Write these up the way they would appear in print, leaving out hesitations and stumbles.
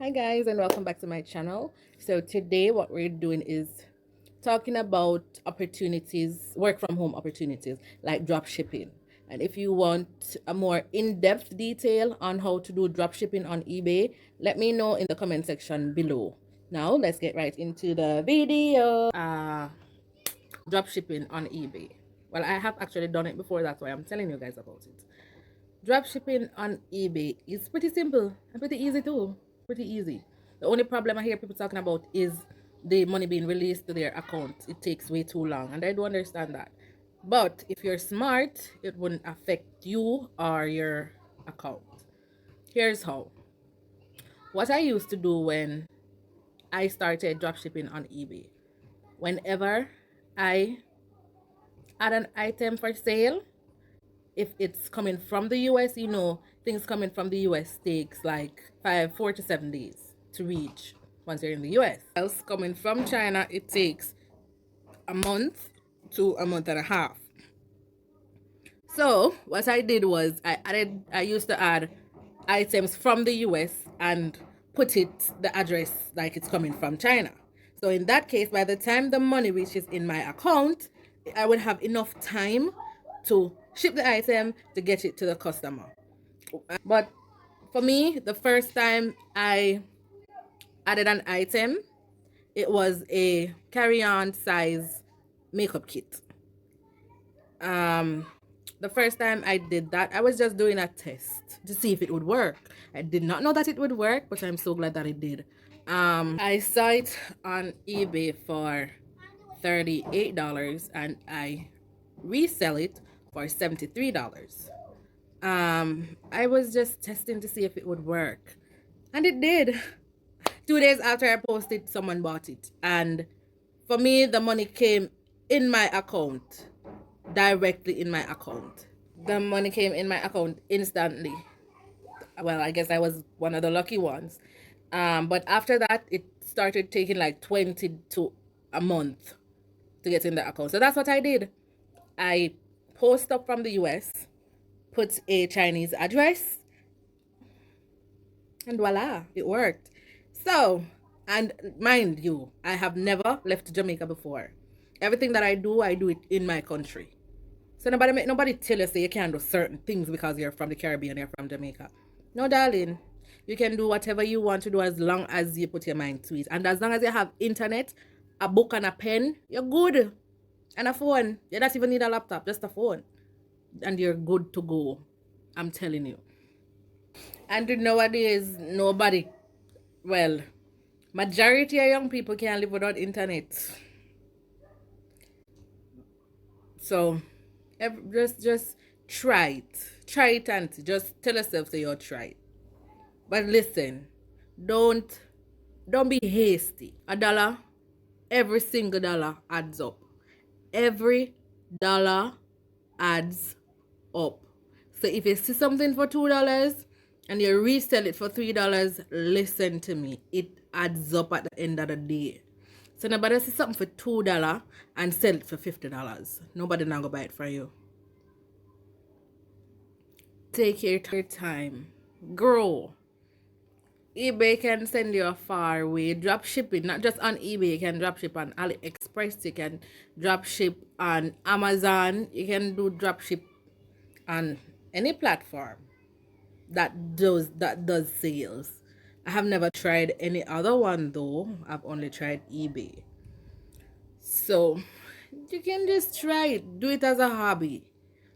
Hi guys, and welcome back to my channel. So today what we're doing is talking about opportunities, work from home opportunities like drop shipping. And if you want a more in-depth detail on how to do drop shipping on eBay, let me know in the comment section below. Now let's get right into the video. Drop shipping on eBay. Well, I have actually done it before, that's why I'm telling you guys about it. Drop shipping on eBay is pretty simple and pretty easy too. Pretty easy. The only problem I hear people talking about is the money being released to their account. It takes way too long, and I do understand that. But if you're smart, it wouldn't affect you or your account. Here's how. What I used to do when I started dropshipping on eBay, whenever I add an item for sale, if it's coming from the US, things coming from the US takes like 4 to 7 days to reach once you're in the US. Else coming from China, it takes a month to a month and a half. So what I did was I used to add items from the US and put the address like it's coming from China. So in that case, by the time the money reaches in my account, I would have enough time to ship the item to get it to the customer. But for me, the first time I added an item, it was a carry-on size makeup kit. The first time I did that, I was just doing a test to see if it would work. I did not know that it would work, but I'm so glad that it did. I saw it on eBay for $38 and I resell it for $73. I was just testing to see if it would work, and it did. 2 days after I posted, someone bought it, and for me, the money came in my account, directly in my account. The money came in my account instantly. Well, I guess I was one of the lucky ones. But after that, it started taking like 20 to a month to get in the account. So that's what I did. I post up from the US, put a Chinese address, and voila, it worked. So, and mind you, I have never left Jamaica before. Everything that I do it in my country. So nobody tell you say you can't do certain things because you're from the Caribbean, you're from Jamaica. No, darling. You can do whatever you want to do as long as you put your mind to it. And as long as you have internet, a book and a pen, you're good. And a phone. You don't even need a laptop, just a phone. And you're good to go. I'm telling you. And nowadays, well, majority of young people can't live without internet. So, just try it and just tell yourself that you'll try it. But listen, don't be hasty. A dollar, every single dollar adds up. Every dollar adds up. So if you see something for $2 and you resell it for $3, listen to me. It adds up at the end of the day. So nobody see something for $2 and sell it for $50. Nobody now go buy it for you. Take your time. Grow. eBay can send you a far way. Drop shipping, not just on eBay. You can drop ship on AliExpress. You can drop ship on Amazon. You can do drop ship on any platform that does sales. I have never tried any other one though. I've only tried eBay. So you can just try it. Do it as a hobby.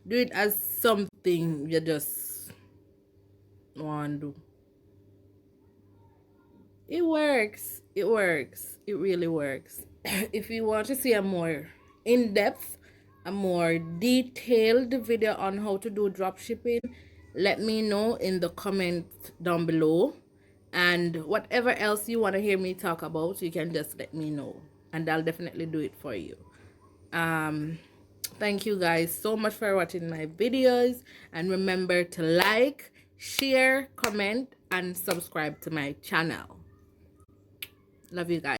Do it as something you just want to do. It works. It works. It really works. If you want to see a more in-depth, a more detailed video on how to do drop shipping, let me know in the comments down below. And whatever else you want to hear me talk about, you can just let me know. And I'll definitely do it for you. Thank you guys so much for watching my videos. And remember to like, share, comment, and subscribe to my channel. Love you guys.